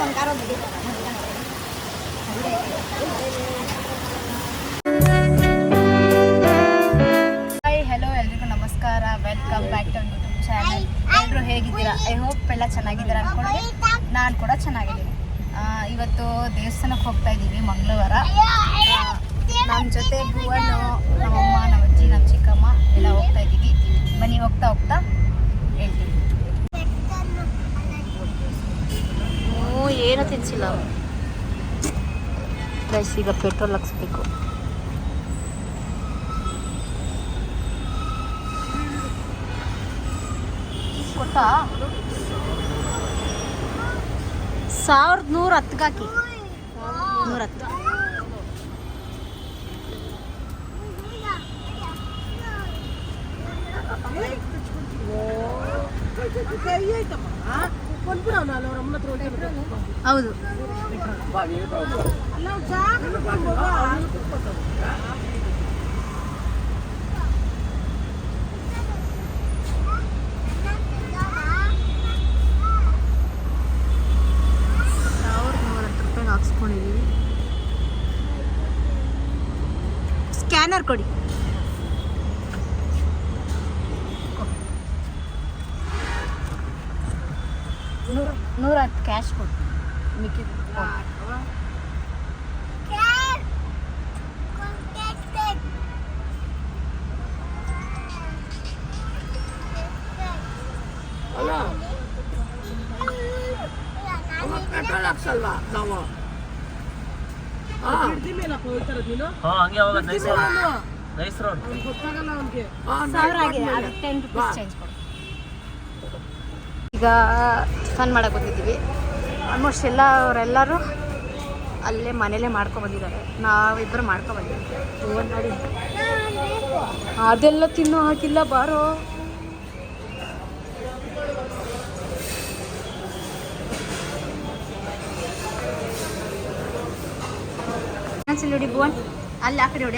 Hi hello ಎಲ್ರಿಗೂ ನಮಸ್ಕಾರ. Welcome back to YouTube channel. ಎಲ್ಲರೂ ಹೇಗಿದ್ದೀರಾ? ಐ ಹೋಪ್ ಎಲ್ಲ ಚೆನ್ನಾಗಿದ್ದೀರಾ ಅನ್ಕೊಂಡ್ರೆ ನಾನು ಕೂಡ ಚೆನ್ನಾಗಿದ್ದೀನಿ. ಇವತ್ತು ದೇವಸ್ಥಾನಕ್ಕೆ ಹೋಗ್ತಾ ಇದ್ದೀವಿ ಮಂಗಳವಾರ. ನಮ್ಮ ಜೊತೆ ಭುವನು, ನಮ್ಮಮ್ಮ, ನಮ್ಮ ಅಜ್ಜಿ, ನಮ್ಮ ಚಿಕ್ಕಮ್ಮ ಎಲ್ಲ ಹೋಗ್ತಾ ಇದ್ದೀವಿ. ಬನ್ನಿ ಹೋಗ್ತಾ ಹೋಗ್ತಾ ಹೇಳ್ತೀವಿ. ಏನು ತಿನ್ಸಿಲ್ಲ ಗೈಸ್, ಈಗ ಪೆಟ್ರೋಲ್ ಹಾಕ್ಸ್ಬೇಕು. ಕೊಟ್ಟಾ 1110 ಹಾಕಿ 110. ಹೌದು, ಹಾಕ್ಸ್ಕೊಂಡಿದ್ದೀವಿ. ಸ್ಕ್ಯಾನರ್ ಕೊಡಿ. 110 ಕ್ಯಾಶ್ ಕೊಡಿ. ಮಿಕ್ಕಿ ಹಂಗೆ ಹೋಗೋದು ನೈಸ್ ರೋಡ್. 1000 ಆಗಿದೆ, 10 ರೂಪೀಸ್ ಚೇಂಜ್ ಕೊಡಿ. ಈಗ ಟಿಫನ್ ಮಾಡಕ್ಕೆ ಬಂದಿದ್ದೀವಿ. ಆಲ್ಮೋಸ್ಟ್ ಅವರೆಲ್ಲರೂ ಅಲ್ಲೇ ಮನೇಲೇ ಮಾಡ್ಕೊಬಂದಿದ್ದಾರೆ. ನಾವಿಬ್ಬರು ಮಾಡ್ಕೊಬಂದಿದ್ದೀವಿ. ನೋಡಿ, ಅದೆಲ್ಲ ತಿನ್ನೋ ಹಾಕಿಲ್ಲ, ಬಾರೋ. ನೋಡಿ ಭುವನ್, ಅಲ್ಲಿ ಆ ಕಡೆ ನೋಡಿ,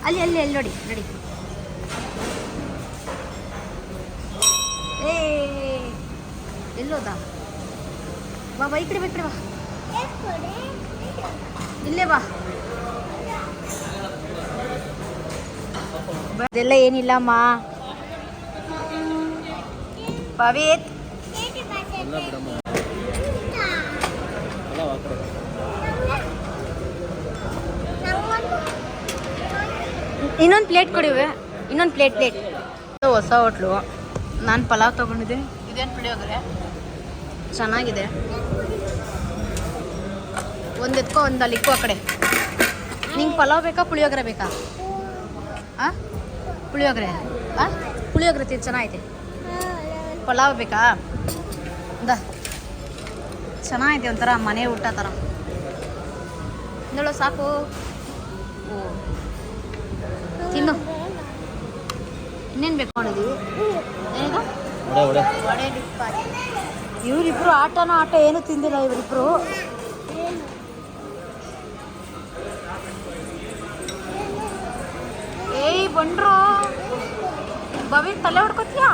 ಅಲ್ಲಿ ಎಲ್ಲಿ ನೋಡಿ ನೋಡಿ. ಎಲ್ಲೋದ? ಬಾ ಈ ಕಡೆ ಬಾ, ಇಲ್ಲೇ ಬಾ. ಅದೆಲ್ಲ ಏನಿಲ್ಲಮ್ಮ. ಪವಿತ್ ಇನ್ನೊಂದು ಪ್ಲೇಟ್ ಕೊಡಿವೆ, ಇನ್ನೊಂದು ಪ್ಲೇಟ್. ಹೊಸ ಹೋಟ್ಲು. ನಾನು ಪಲಾವ್ ತೊಗೊಂಡಿದ್ದೆ. ಇದೇನು ಪುಳಿಯೋಗರೆ ಚೆನ್ನಾಗಿದೆ. ಒಂದು ಎತ್ಕೊ, ಒಂದು ಅಲ್ಲಿ ಇಕ್ಕೋ ಆ ಕಡೆ. ನಿಂಗೆ ಪಲಾವ್ ಬೇಕಾ ಪುಳಿಯೋಗರೆ ಬೇಕಾ? ಪುಳಿಯೋಗರೆ ಪುಳಿಯೋಗರೆ ಚೆನ್ನಾಗೈತೆ. ಪಲಾವ್ ಬೇಕಾ? ಚೆನ್ನಾಗೈತೆ, ಒಂಥರ ಮನೆ ಊಟ ಥರ. ನೋಡೋ ಸಾಕು. ಓ ತಿನ್ನು. ಇನ್ನೇನು ಬೇಕು ಮಾಡಿದ್ದೀವಿ? ಏನಿದು? ಇವರಿಬ್ರು ಆಟ ಏನು ತಿಂದಿಲ್ಲ ಇವರಿಬ್ರು. ಏಯ್ ಬಂಡ್ರು, ಬವಿ ತಲೆ ಹೊಡ್ಕೊತೀಯಾ?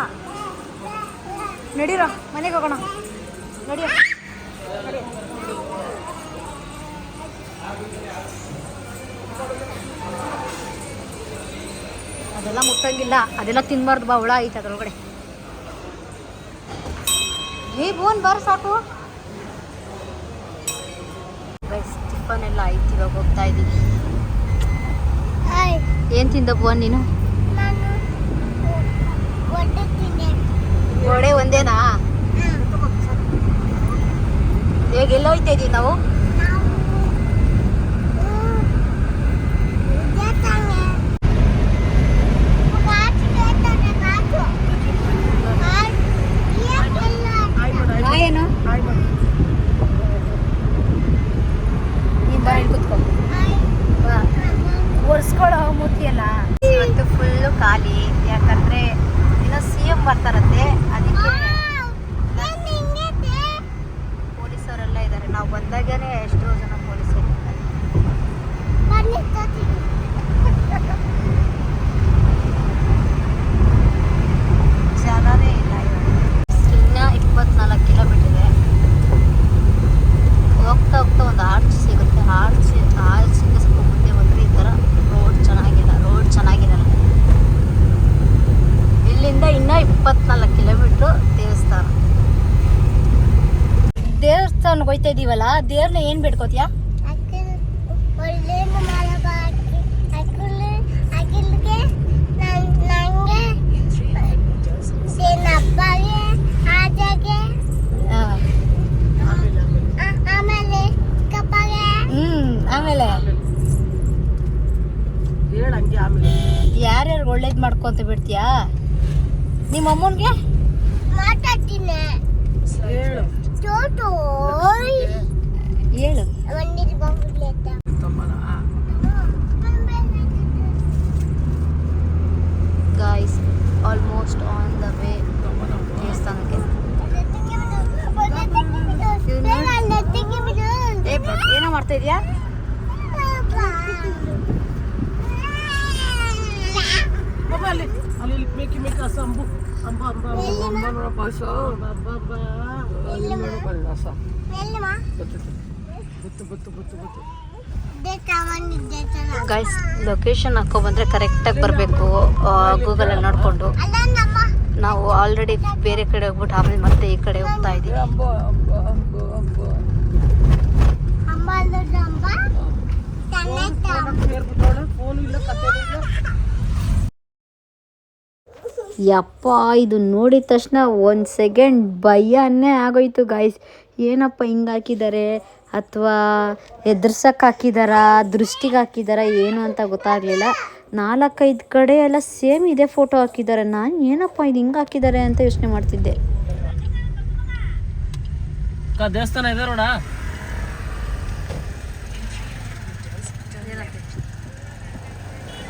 ನಡೀರೋ ಮನೆಗೆ ಹೋಗೋಣ. ನಡಿಯೋ. ಅದೆಲ್ಲ ಮುಟ್ಟಂಗಿಲ್ಲ, ಅದೆಲ್ಲ ತಿನ್ಬಾರ್ದು. ಬಾ, ಹುಳ ಐತೆ ಅದ್ರೊಳಗಡೆ. ಭುವನ್ ಬಾರ ಸಾಕು. ಟಿಫನ್ ಎಲ್ಲ ಆಯ್ತು, ಇವಾಗ ಹೋಗ್ತಾ ಇದ್ದೀವಿ. ಏನು ತಿಂದ ಭುವನ್ ನೀನು? ವಡೆ ಒಂದೇನಾ? ಹೇಗೆ ಎಲ್ಲ ಹೋಗ್ತಾ ಇದ್ದೀವಿ ನಾವು? ಏನು ಕುತ್ಕೊ, ಒರೆಸ್ಕೊಳ್ಳೋ ಮೂತಿಯಲ್ಲ. ಇವತ್ತು ಫುಲ್ಲು ಖಾಲಿ, ಯಾಕಂದ್ರೆ ಇನ್ನು CM ಬರ್ತಾರಂತೆ. ಅದಕ್ಕೆ ಪೊಲೀಸವರೆಲ್ಲ ಇದ್ದಾರೆ. ನಾವು ಬಂದಾಗನೇ ಎಷ್ಟೋ ಜನ ಪೊಲೀಸರು ಇದ್ದಾರೆ. ಜನರೇ ಇಲ್ಲ. ಇನ್ನು 24 ಕಿಲೋಮೀಟರ್ ಇದೆ. ದೇವಸ್ಥಾನಕ್ಕೆ ಹೋಯ್ತಾ ಇದೀವಲ್ಲ, ದೇವ್ರನ್ನ ಏನ್ ಬೇಡ್ಕೋತೀಯಾ? ಆಮೇಲೆ ಯಾರ್ಯಾರು ಒಳ್ಳೇದ್ ಮಾಡ್ಕೊಂತ ಬಿಡ್ತೀಯಾ? ನಿಮ್ಮ ಅಮ್ಮನ್ಗೆ ಹೇಳು. Guys, almost on the way ದೇವಸ್ಥಾನಕ್ಕೆ. ಏನೋ ಮಾಡ್ತಾ ಇದೀಯಾ? ಗೈಸ್, ಲೊಕೇಶನ್ ಹಾಕೋ ಬಂದ್ರೆ ಕರೆಕ್ಟಾಗಿ ಬರಬೇಕು. ಗೂಗಲಲ್ಲಿ ನೋಡಿಕೊಂಡು ನಾವು ಆಲ್ರೆಡಿ ಬೇರೆ ಕಡೆ ಹೋಗ್ಬಿಟ್ಟು ಆಮೇಲೆ ಮತ್ತೆ ಈ ಕಡೆ ಹೋಗ್ತಾ ಇದ್ದೀವಿ. ಯಪ್ಪ, ಇದು ನೋಡಿದ ತಕ್ಷಣ ಒಂದು ಸೆಕೆಂಡ್ ಭಯನೇ ಆಗೋಯ್ತು ಗಾಯ್ಸ್. ಏನಪ್ಪ ಹಿಂಗೆ ಹಾಕಿದ್ದಾರೆ, ಅಥವಾ ಎದುರ್ಸಕ್ಕೆ ಹಾಕಿದಾರಾ, ದೃಷ್ಟಿಗೆ ಹಾಕಿದಾರಾ ಏನು ಅಂತ ಗೊತ್ತಾಗಲಿಲ್ಲ. 4-5 ಕಡೆ ಎಲ್ಲ ಸೇಮ್ ಇದೇ ಫೋಟೋ ಹಾಕಿದ್ದಾರೆ. ನಾನು ಏನಪ್ಪ ಇದು ಹಿಂಗೆ ಹಾಕಿದ್ದಾರೆ ಅಂತ ಯೋಚನೆ ಮಾಡ್ತಿದ್ದೆ. ದೇವಸ್ಥಾನ ಇದೆ ನೋಡ,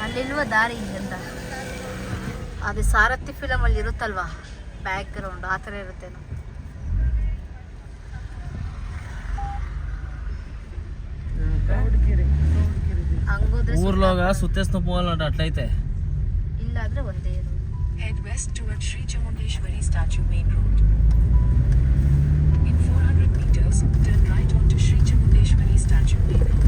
ಅಲ್ಲಿಲ್ವ ದಾರಿ ಅಂತ. ಅದು ಸಾರಥಿ ಫಿಲಮಲ್ಲಿ ಇರುತ್ತಲ್ವಾ ಬ್ಯಾಕ್ ಗ್ರೌಂಡ್, ಆ ಥರ ಇರುತ್ತೇನೋ. ಊರ್ಲೋಗ ಸುತ್ತೇಸ್ನ ಪೋಲ್ ಅಟ್ಲೈತೆ. ಇಲ್ಲ ಆದ್ರೆ ಒಂದೇ ಇರೋದು. Head west toward Sri Chamundeshwari statue main road. In 400 meters, turn right onto Sri Chamundeshwari statue main road.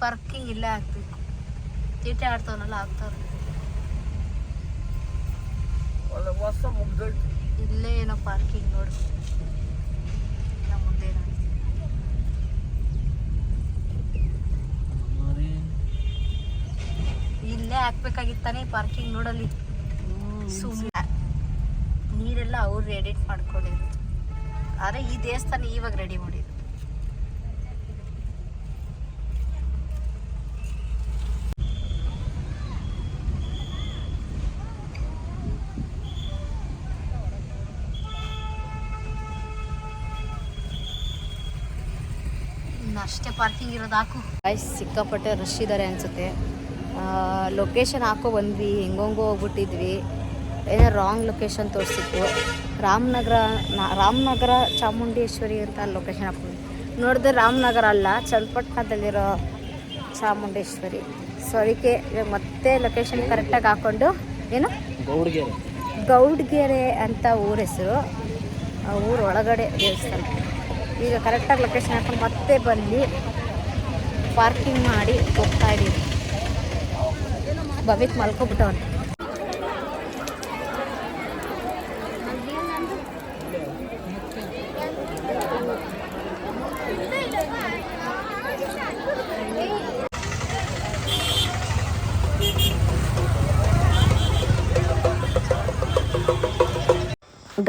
Parking ಇಲ್ಲೇ ಹಾಕ್ಬೇಕು. ತೀಟೆ ಆಡ್ತಾವನಲ್ಲ ಆಗ್ತಾವ್ರೆ. ಇಲ್ಲೇ ಏನೋ ಪಾರ್ಕಿಂಗ್ ನೋಡಿ. ಮುಂದೆ ಇಲ್ಲೇ ಹಾಕ್ಬೇಕಾಗಿತ್ತಾನೆ ಪಾರ್ಕಿಂಗ್ ನೋಡಲ್ಲಿ. ಸುಮ್ಮನೆ ನೀರೆಲ್ಲ ಅವ್ರು ಎಡಿಟ್ ಮಾಡ್ಕೊಂಡಿದ್ರು. ಆದರೆ ಈ ದೇವಸ್ಥಾನ ಇವಾಗ ರೆಡಿ ಮಾಡಿದ್ರು. ಅಷ್ಟೇ ಪಾರ್ಕಿಂಗ್ ಇರೋದು ಹಾಕು. ಸಿಕ್ಕಾಪಟ್ಟೆ ರಶ್ ಇದ್ದಾರೆ ಅನಿಸುತ್ತೆ. ಲೊಕೇಶನ್ ಹಾಕೋ ಬಂದ್ವಿ, ಹೆಂಗೋ ಹೋಗ್ಬಿಟ್ಟಿದ್ವಿ. ಏನೋ ರಾಂಗ್ ಲೊಕೇಶನ್ ತೋರಿಸಿತ್ತು. ರಾಮನಗರ ಚಾಮುಂಡೇಶ್ವರಿ ಅಂತ ಲೊಕೇಶನ್ ಹಾಕ್ತೀವಿ. ನೋಡಿದ್ರೆ ರಾಮನಗರ ಅಲ್ಲ, ಚನ್ನಪಟ್ಟಣದಲ್ಲಿರೋ ಚಾಮುಂಡೇಶ್ವರಿ. ಸೊ ಅದಕ್ಕೆ ಮತ್ತೆ ಲೊಕೇಶನ್ ಕರೆಕ್ಟಾಗಿ ಹಾಕ್ಕೊಂಡು, ಏನು ಗೌಡ್ಗೆರೆ ಅಂತ ಊರ ಹೆಸರು. ಆ ಊರು ಒಳಗಡೆ ದೇವಸ್ಥಾನ. ಈಗ ಕರೆಕ್ಟಾಗಿ ಲೊಕೇಶನ್ ಹಾಕೊಂಡು ಮತ್ತೆ ಬಂದು ಪಾರ್ಕಿಂಗ್ ಮಾಡಿ ಹೋಗ್ತಾ ಇದ್ದೀವಿ. ಬಬಿಕ್ ಮಲ್ಕೊಬಿಟ್ಟವನು.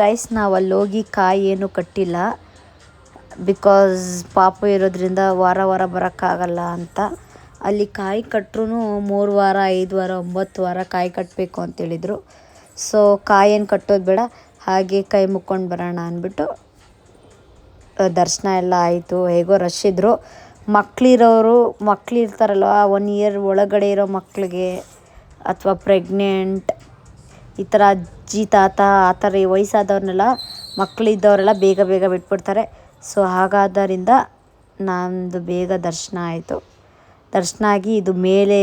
ಗೈಸ್, ನಾವು ಅಲ್ಲಿ ಹೋಗಿ ಕಾಯಿ ಏನು ಕಟ್ಟಿಲ್ಲ. ಬಿಕಾಸ್ ಪಾಪ ಇರೋದ್ರಿಂದ ವಾರ ಬರೋಕ್ಕಾಗಲ್ಲ ಅಂತ. ಅಲ್ಲಿ ಕಾಯಿ ಕಟ್ಟರು 3 ವಾರ 5 ವಾರ 9 ವಾರ ಕಾಯಿ ಕಟ್ಟಬೇಕು ಅಂತೇಳಿದರು. ಸೊ ಕಾಯಿ ಏನು ಕಟ್ಟೋದು ಬೇಡ, ಹಾಗೆ ಕೈ ಮುಕ್ಕೊಂಡು ಬರೋಣ ಅಂದ್ಬಿಟ್ಟು ದರ್ಶನ ಎಲ್ಲ ಆಯಿತು. ಹೇಗೋ ರಶ್ ಇದ್ದರು. ಮಕ್ಳು ಇರ್ತಾರಲ್ವ, 1 ಇಯರ್ ಒಳಗಡೆ ಇರೋ ಮಕ್ಕಳಿಗೆ ಅಥವಾ ಪ್ರೆಗ್ನೆಂಟ್, ಈ ಥರ ಅಜ್ಜಿ ತಾತ ಆ ಥರ ವಯಸ್ಸಾದವ್ರನ್ನೆಲ್ಲ, ಮಕ್ಕಳಿದ್ದವರೆಲ್ಲ ಬೇಗ ಬಿಟ್ಬಿಡ್ತಾರೆ. ಸೊ ಹಾಗಾದ್ದರಿಂದ ನಮ್ಮದು ಬೇಗ ದರ್ಶನ ಆಯಿತು. ದರ್ಶನ ಆಗಿ ಇದು ಮೇಲೆ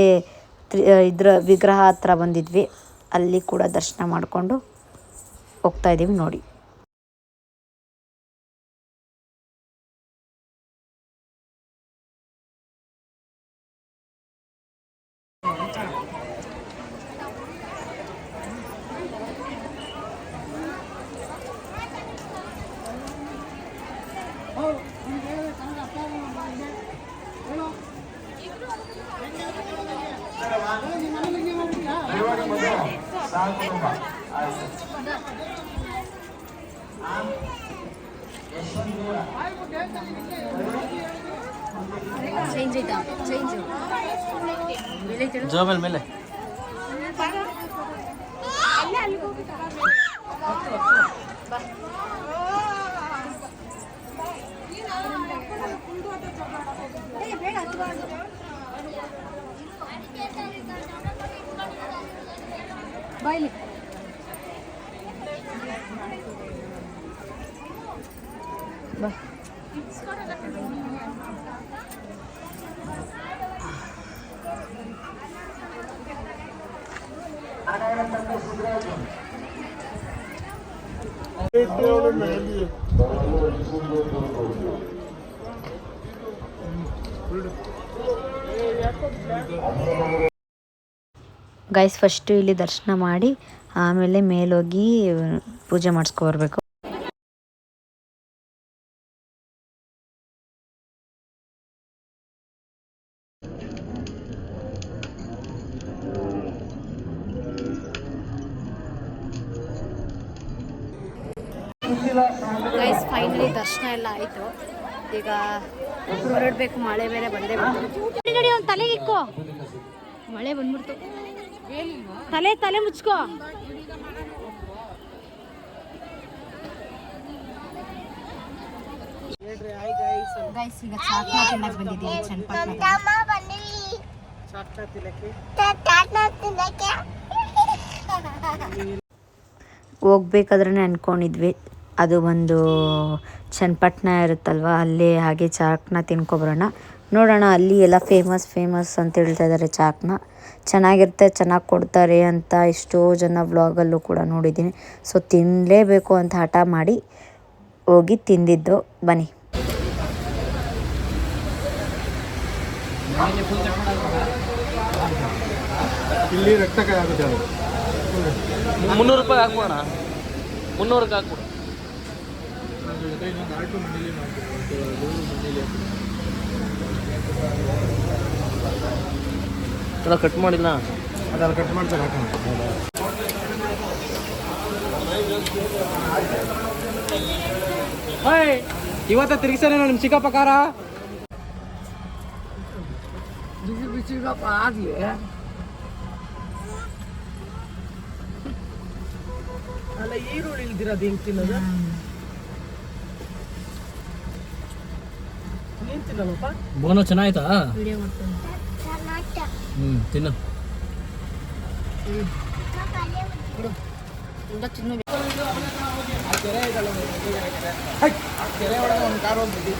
ಇದ್ರ ವಿಗ್ರಹ ಹತ್ರ ಬಂದಿದ್ವಿ. ಅಲ್ಲಿ ಕೂಡ ದರ್ಶನ ಮಾಡಿಕೊಂಡು ಹೋಗ್ತಾಯಿದ್ದೀವಿ ನೋಡಿ. ಚೇಂಜ್ ಐತಾ ಚೇಂಜ್ ಜೋಬಲ್ ಮೇಲೆ ಬಾಯ್ಲಿ ಬಾ ಗೈಸ್ ಫಸ್ಟು ಇಲ್ಲಿ ದರ್ಶನ ಮಾಡಿ ಆಮೇಲೆ ಮೇಲೋಗಿ ಪೂಜೆ ಮಾಡಿಸ್ಕೊಬರ್ಬೇಕು. ಗೈಸ್ ಫೈನಲಿ ದರ್ಶನ ಎಲ್ಲ ಆಯಿತು. ಈಗ ಹೊರಡಬೇಕು. ಮಳೆ ಬೇರೆ ಬಂದೇ ಬಂತು. ನೋಡಿ ಅವ್ನು ತಲೆಗೆ ಇಕ್ಕೋ. ಮಳೆ ಬಂದ್ಬಿಡ್ತು. ತಲೆ ಮುಚ್ಕೋ. ಗೈಸ್ ಈಗ ಚಾಕ್ನ ತಿನ್ನಕ್ಕೆ ಬಂದಿದ್ದೀವಿ ಚನ್ನಪಟ್ಟಣದಲ್ಲಿ. ಹೋಗ್ಬೇಕಾದ್ರೆ ಅನ್ಕೊಂಡಿದ್ವಿ ಅದು ಒಂದು ಚನ್ನಪಟ್ಟಣ ಇರುತ್ತಲ್ವ, ಅಲ್ಲಿ ಹಾಗೆ ಚಾಕ್ನ ತಿನ್ಕೊಬರೋಣ. ನೋಡೋಣ, ಅಲ್ಲಿ ಎಲ್ಲ ಫೇಮಸ್ ಅಂತ ಹೇಳ್ತಾ ಇದ್ದಾರೆ. ಚಾಕ್ನ ಚೆನ್ನಾಗಿರುತ್ತೆ, ಚೆನ್ನಾಗಿ ಕೊಡ್ತಾರೆ ಅಂತ ಎಷ್ಟೋ ಜನ ವ್ಲಾಗಲ್ಲೂ ಕೂಡ ನೋಡಿದ್ದೀನಿ. ಸೊ ತಿನ್ನಲೇಬೇಕು ಅಂತ ಹಠ ಮಾಡಿ ಹೋಗಿ ತಿಂದಿದ್ದು. ಬನ್ನಿ. ಇಲ್ಲಿ ರಕ್ತಕಾಯಿ ಆಗುತ್ತೆ. 300 ರೂಪಾಯಿ ಹಾಕ್ಬೋಣ. 300ಕ್ಕೆ ಹಾಕ್ಬಿಡು. ಎಲ್ಲ ಕಟ್ ಮಾಡಿಲ್ಲ. ಅದೆಲ್ಲ ಕಟ್ ಮಾಡ್ತಾರೆ ಹಾಕೋಣ. ಇವತ್ತ ತಿರುಗಿಸ್ತಾನೆ ನಿಮ್ಮ ಚಿಕ್ಕಪ್ಪ ಕಾರ. ಬಿಸಿ ಆಗಲಿ. ಅಲ್ಲ ಈರುಳ್ಳಿ ಇಲ್ದಿರೋದು ಹೆಂಗೆ ತಿನ್ನೋದು? ನೀನು ತಿನ್ನಲ್ಲಪ್ಪ. ಬೋನೋ ಚೆನ್ನಾಯ್ತಾ? ತಿನ್ನು. ಕೆರೆ ಒಳಗೆ ಒಂದು ಕಾರ್ ಹೋಗ್ಬಿಟ್ಟು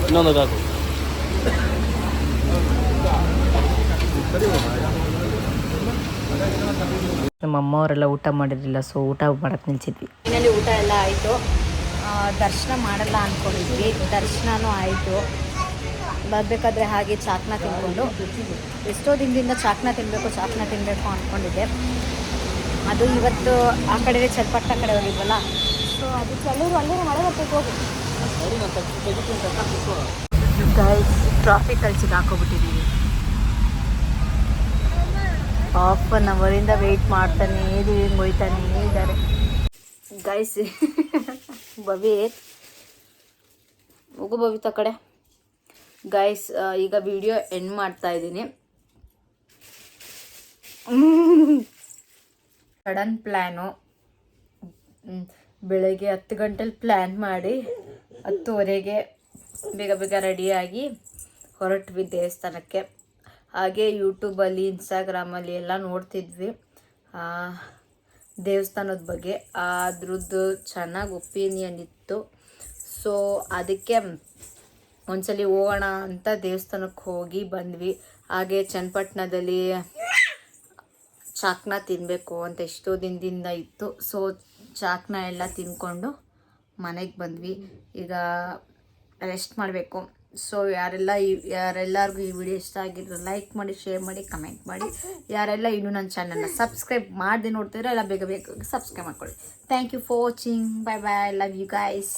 ಇನ್ನೊಂದು ಹಾಕು. ನಮ್ಮ ಅಮ್ಮವರೆಲ್ಲ ಊಟ ಮಾಡಿರಲಿಲ್ಲ, ಸೊ ಊಟ ಮಾಡಕ್ಕೆ ನಿಲ್ಸಿದ್ವಿ. ಮನೇಲಿ ಊಟ ಎಲ್ಲ ಆಯಿತು. ದರ್ಶನ ಮಾಡಲ್ಲ ಅಂದ್ಕೊಂಡಿದ್ವಿ, ದರ್ಶನನೂ ಆಯಿತು. ಬರಬೇಕಾದ್ರೆ ಹಾಗೆ ಚಾಕ್ನ ತಿಂದ್ಕೊಂಡು, ಎಷ್ಟೋ ದಿನದಿಂದ ಚಾಕ್ನ ತಿನ್ನಬೇಕು ಅಂದ್ಕೊಂಡಿದ್ದೆ. ಅದು ಇವತ್ತು ಆ ಕಡೆ ಚನ್ನಪಟ್ಟಣ ಕಡೆ ಹೋಗಿದ್ವಲ್ಲ, ಸೊ ಅದಕ್ಕೆ ಅಲ್ಲೂ ಮಳೆ ಬರ್ತೈತೆ. ಹೋಗಿ ಗೈಸ್, ಟ್ರಾಫಿಕಲ್ಲಿ ಸಿಗಾಕೋಬಿಟ್ಟಿದ್ದೀವಿ. ಹಾಫ್ ಅನ್ ಅವರಿಂದ ವೆಯ್ಟ್ ಮಾಡ್ತಾನೆ ಇದ್ದೀವಿ, ಹೋಯ್ತಾನೇ ಇದ್ದಾರೆ ಗೈಸ್. ಬವಿ ಹೋಗು ಬವಿತ ಕಡೆ. ಗೈಸ್ ಈಗ ವಿಡಿಯೋ ಎಂಡ್ ಮಾಡ್ತಾ ಇದ್ದೀನಿ. Sudden plan. ಬೆಳಗ್ಗೆ 10 ಗಂಟೆಲಿ ಪ್ಲ್ಯಾನ್ ಮಾಡಿ 10:15 ಬೇಗ ರೆಡಿಯಾಗಿ ಹೊರಟ್ವಿ ದೇವಸ್ಥಾನಕ್ಕೆ. ಹಾಗೆ ಯೂಟ್ಯೂಬಲ್ಲಿ, ಇನ್ಸ್ಟಾಗ್ರಾಮಲ್ಲಿ ಎಲ್ಲ ನೋಡ್ತಿದ್ವಿ ದೇವಸ್ಥಾನದ ಬಗ್ಗೆ. ಅದ್ರದ್ದು ಚೆನ್ನಾಗಿ ಒಪಿನಿಯನ್ ಇತ್ತು. ಸೊ ಅದಕ್ಕೆ ಒಂದ್ಸಲಿ ಹೋಗೋಣ ಅಂತ ದೇವಸ್ಥಾನಕ್ಕೆ ಹೋಗಿ ಬಂದ್ವಿ. ಹಾಗೆ ಚನ್ನಪಟ್ಟಣದಲ್ಲಿ ಚಾಕ್ನ ತಿನ್ನಬೇಕು ಅಂತ ಎಷ್ಟೋ ದಿನದಿಂದ ಇತ್ತು. ಸೊ ಚಾಕ್ನ ಎಲ್ಲ ತಿನ್ಕೊಂಡು ಮನೆಗೆ ಬಂದ್ವಿ. ಈಗ ರೆಸ್ಟ್ ಮಾಡಬೇಕು. ಸೊ ಯಾರೆಲ್ಲರಿಗೂ ಈ ವಿಡಿಯೋ ಇಷ್ಟ ಆಗಿದ್ರೆ ಲೈಕ್ ಮಾಡಿ, ಶೇರ್ ಮಾಡಿ, ಕಮೆಂಟ್ ಮಾಡಿ. ಯಾರೆಲ್ಲ ಇನ್ನೂ ನನ್ನ ಚಾನಲ್ನ ಸಬ್ಸ್ಕ್ರೈಬ್ ಮಾಡದೆ ನೋಡ್ತಿದ್ರೆ ಎಲ್ಲ ಬೇಗ ಸಬ್ಸ್ಕ್ರೈಬ್ ಮಾಡ್ಕೊಳ್ಳಿ. Thank you for watching. Bye bye. Love you guys.